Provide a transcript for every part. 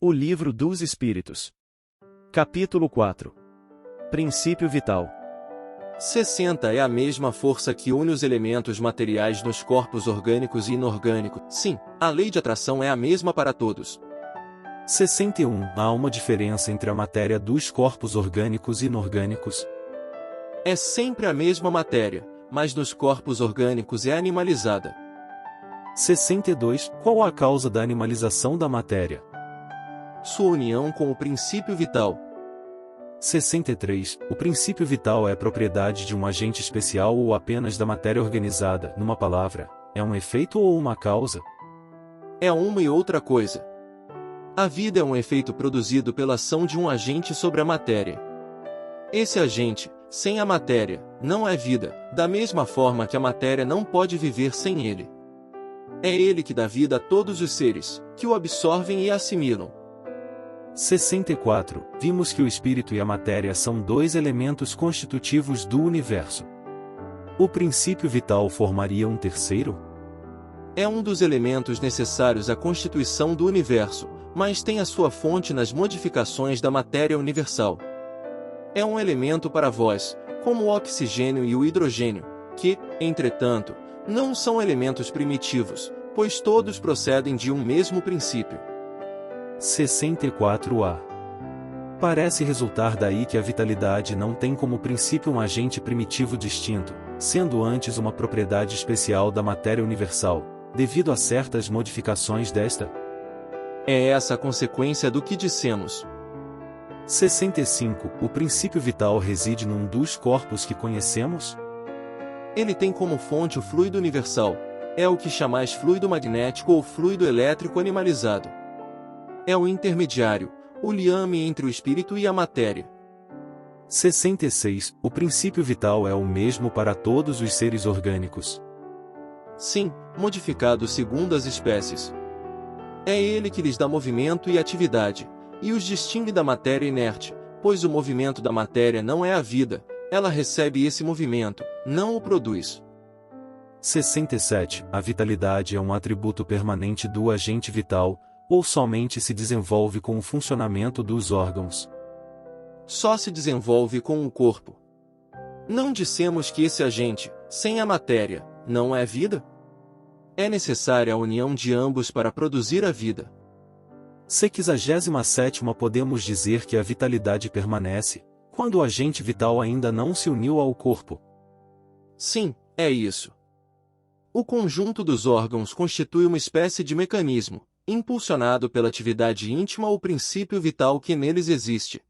O Livro dos Espíritos. Capítulo 4. Princípio vital. 60 é a mesma força que une os elementos materiais nos corpos orgânicos e inorgânicos. Sim, a lei de atração é a mesma para todos. 61. Há uma diferença entre a matéria dos corpos orgânicos e inorgânicos. É sempre a mesma matéria, mas nos corpos orgânicos é animalizada. 62. Qual a causa da animalização da matéria? Sua união com o princípio vital. 63. O princípio vital é propriedade de um agente especial ou apenas da matéria organizada? Numa palavra, é um efeito ou uma causa? É uma e outra coisa. A vida é um efeito produzido pela ação de um agente sobre a matéria. Esse agente, sem a matéria, não é vida, da mesma forma que a matéria não pode viver sem ele. É ele que dá vida a todos os seres, que o absorvem e assimilam. 64. Vimos que o espírito e a matéria são dois elementos constitutivos do universo. O princípio vital formaria um terceiro? É um dos elementos necessários à constituição do universo, mas tem a sua fonte nas modificações da matéria universal. É um elemento para vós, como o oxigênio e o hidrogênio, que, entretanto, não são elementos primitivos, pois todos procedem de um mesmo princípio. 64a. Parece resultar daí que a vitalidade não tem como princípio um agente primitivo distinto, sendo antes uma propriedade especial da matéria universal, devido a certas modificações desta. É essa a consequência do que dissemos. 65. O princípio vital reside num dos corpos que conhecemos? Ele tem como fonte o fluido universal. É o que chamais fluido magnético ou fluido elétrico animalizado. É o intermediário, o liame entre o espírito e a matéria. 66. O princípio vital é o mesmo para todos os seres orgânicos? Sim, modificado segundo as espécies. É ele que lhes dá movimento e atividade, e os distingue da matéria inerte, pois o movimento da matéria não é a vida, ela recebe esse movimento, não o produz. 67. A vitalidade é um atributo permanente do agente vital, ou somente se desenvolve com o funcionamento dos órgãos? Só se desenvolve com o corpo. Não dissemos que esse agente, sem a matéria, não é vida? É necessária a união de ambos para produzir a vida. 67ª. Podemos dizer que a vitalidade permanece, quando o agente vital ainda não se uniu ao corpo? Sim, é isso. O conjunto dos órgãos constitui uma espécie de mecanismo, impulsionado pela atividade íntima ou princípio vital que neles existe.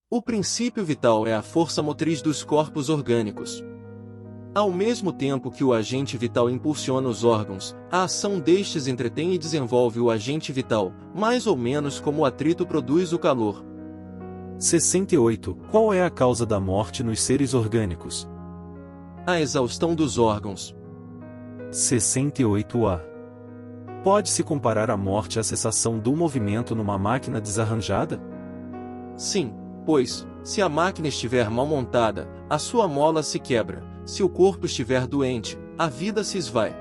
O princípio vital é a força motriz dos corpos orgânicos. Ao mesmo tempo que o agente vital impulsiona os órgãos, a ação destes entretém e desenvolve o agente vital, mais ou menos como o atrito produz o calor. 68. Qual é a causa da morte nos seres orgânicos? A exaustão dos órgãos. 68a. Pode-se comparar a morte à cessação do movimento numa máquina desarranjada? Sim, pois, se a máquina estiver mal montada, a sua mola se quebra, se o corpo estiver doente, a vida se esvai.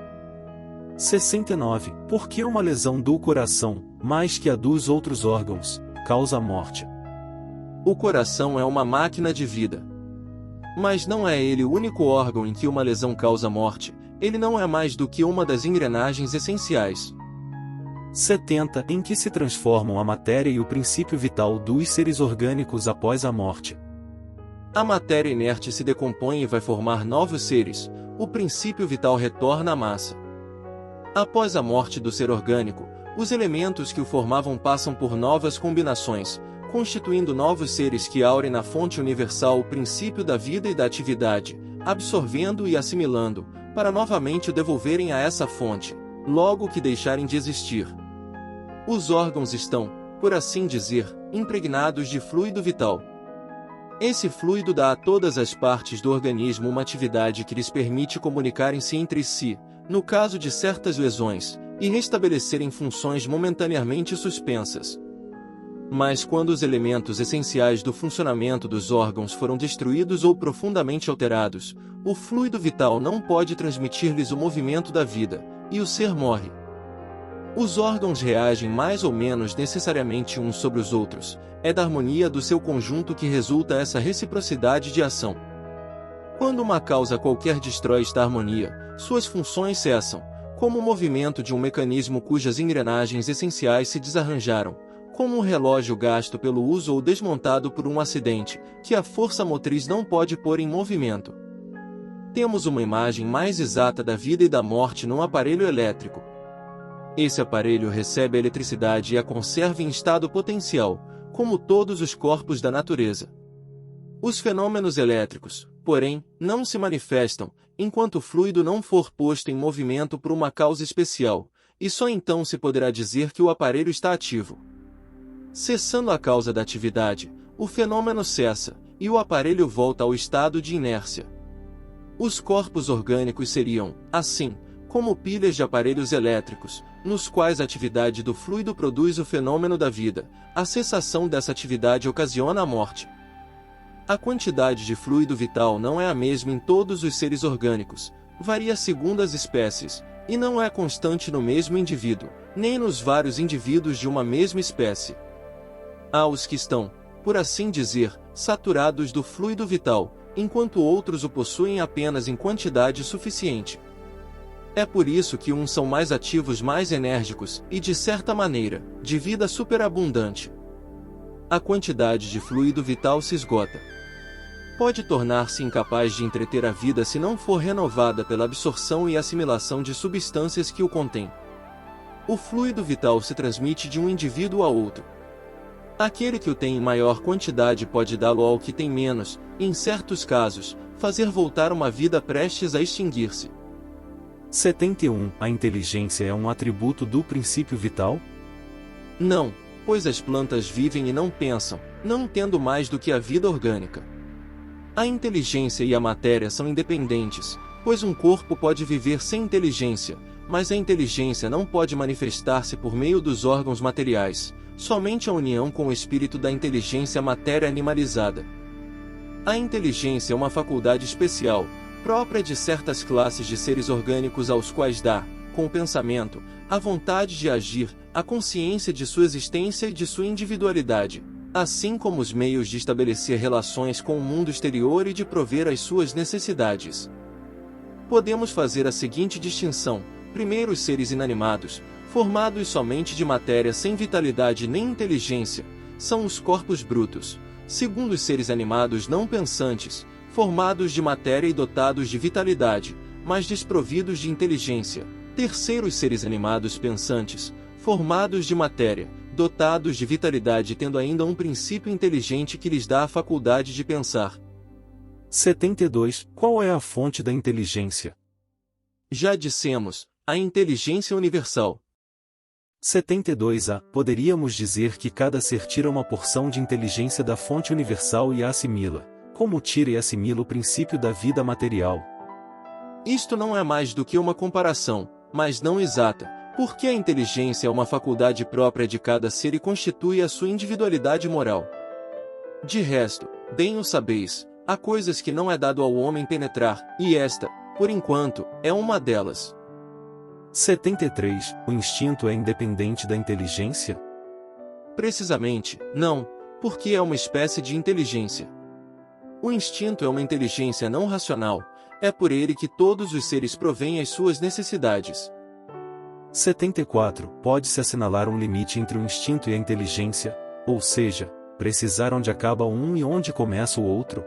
69. Por que uma lesão do coração, mais que a dos outros órgãos, causa a morte? O coração é uma máquina de vida. Mas não é ele o único órgão em que uma lesão causa morte, ele não é mais do que uma das engrenagens essenciais. 70. Em que se transformam a matéria e o princípio vital dos seres orgânicos após a morte? A matéria inerte se decompõe e vai formar novos seres, o princípio vital retorna à massa. Após a morte do ser orgânico, os elementos que o formavam passam por novas combinações, constituindo novos seres que aurem na fonte universal o princípio da vida e da atividade, absorvendo e assimilando, para novamente o devolverem a essa fonte, logo que deixarem de existir. Os órgãos estão, por assim dizer, impregnados de fluido vital. Esse fluido dá a todas as partes do organismo uma atividade que lhes permite comunicarem-se entre si, no caso de certas lesões, e restabelecerem funções momentaneamente suspensas. Mas quando os elementos essenciais do funcionamento dos órgãos foram destruídos ou profundamente alterados, o fluido vital não pode transmitir-lhes o movimento da vida, e o ser morre. Os órgãos reagem mais ou menos necessariamente uns sobre os outros, é da harmonia do seu conjunto que resulta essa reciprocidade de ação. Quando uma causa qualquer destrói esta harmonia, suas funções cessam, como o movimento de um mecanismo cujas engrenagens essenciais se desarranjaram, como um relógio gasto pelo uso ou desmontado por um acidente, que a força motriz não pode pôr em movimento. Temos uma imagem mais exata da vida e da morte num aparelho elétrico. Esse aparelho recebe a eletricidade e a conserva em estado potencial, como todos os corpos da natureza. Os fenômenos elétricos, porém, não se manifestam, enquanto o fluido não for posto em movimento por uma causa especial, e só então se poderá dizer que o aparelho está ativo. Cessando a causa da atividade, o fenômeno cessa, e o aparelho volta ao estado de inércia. Os corpos orgânicos seriam, assim, como pilhas de aparelhos elétricos, nos quais a atividade do fluido produz o fenômeno da vida, a cessação dessa atividade ocasiona a morte. A quantidade de fluido vital não é a mesma em todos os seres orgânicos, varia segundo as espécies, e não é constante no mesmo indivíduo, nem nos vários indivíduos de uma mesma espécie. Há os que estão, por assim dizer, saturados do fluido vital, enquanto outros o possuem apenas em quantidade suficiente. É por isso que uns são mais ativos, mais enérgicos, e de certa maneira, de vida superabundante. A quantidade de fluido vital se esgota. Pode tornar-se incapaz de entreter a vida se não for renovada pela absorção e assimilação de substâncias que o contêm. O fluido vital se transmite de um indivíduo a outro. Aquele que o tem em maior quantidade pode dá-lo ao que tem menos, e em certos casos, fazer voltar uma vida prestes a extinguir-se. 71. A inteligência é um atributo do princípio vital? Não, pois as plantas vivem e não pensam, não tendo mais do que a vida orgânica. A inteligência e a matéria são independentes, pois um corpo pode viver sem inteligência, mas a inteligência não pode manifestar-se por meio dos órgãos materiais, somente a união com o espírito da inteligência matéria animalizada. A inteligência é uma faculdade especial, própria de certas classes de seres orgânicos aos quais dá, com o pensamento, a vontade de agir, a consciência de sua existência e de sua individualidade, assim como os meios de estabelecer relações com o mundo exterior e de prover as suas necessidades. Podemos fazer a seguinte distinção: primeiro, os seres inanimados, formados somente de matéria sem vitalidade nem inteligência, são os corpos brutos. Segundo, os seres animados não pensantes, formados de matéria e dotados de vitalidade, mas desprovidos de inteligência. Terceiro, os seres animados pensantes, formados de matéria, dotados de vitalidade, tendo ainda um princípio inteligente que lhes dá a faculdade de pensar. 72. Qual é a fonte da inteligência? Já dissemos, a inteligência universal. 72a. Poderíamos dizer que cada ser tira uma porção de inteligência da fonte universal e a assimila, como tira e assimila o princípio da vida material. Isto não é mais do que uma comparação, mas não exata, porque a inteligência é uma faculdade própria de cada ser e constitui a sua individualidade moral. De resto, bem o sabeis, há coisas que não é dado ao homem penetrar, e esta, por enquanto, é uma delas. 73. O instinto é independente da inteligência? Precisamente, não, porque é uma espécie de inteligência. O instinto é uma inteligência não racional, é por ele que todos os seres provêm as suas necessidades. 74. Pode-se assinalar um limite entre o instinto e a inteligência, ou seja, precisar onde acaba um e onde começa o outro?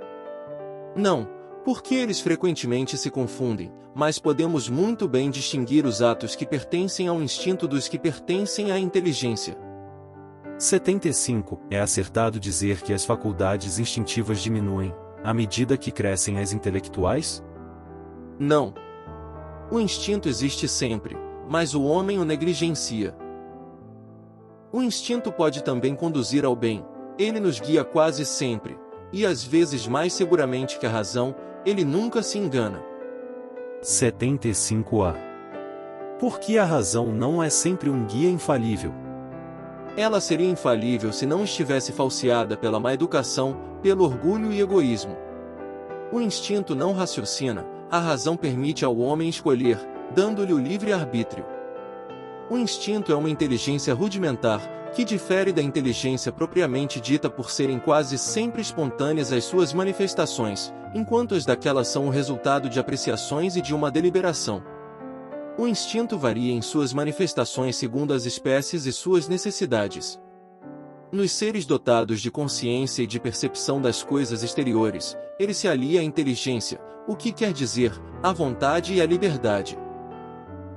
Não, porque eles frequentemente se confundem, mas podemos muito bem distinguir os atos que pertencem ao instinto dos que pertencem à inteligência. 75. É acertado dizer que as faculdades instintivas diminuem, à medida que crescem as intelectuais? Não. O instinto existe sempre, mas o homem o negligencia. O instinto pode também conduzir ao bem, ele nos guia quase sempre, e às vezes mais seguramente que a razão, ele nunca se engana. 75a. Por que a razão não é sempre um guia infalível? Ela seria infalível se não estivesse falseada pela má educação, pelo orgulho e egoísmo. O instinto não raciocina, a razão permite ao homem escolher, dando-lhe o livre-arbítrio. O instinto é uma inteligência rudimentar, que difere da inteligência propriamente dita por serem quase sempre espontâneas as suas manifestações, enquanto as daquela são o resultado de apreciações e de uma deliberação. O instinto varia em suas manifestações segundo as espécies e suas necessidades. Nos seres dotados de consciência e de percepção das coisas exteriores, ele se alia à inteligência, o que quer dizer, à vontade e à liberdade.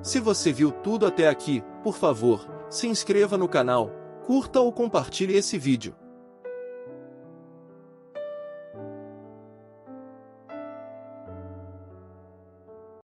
Se você viu tudo até aqui, por favor, se inscreva no canal, curta ou compartilhe esse vídeo.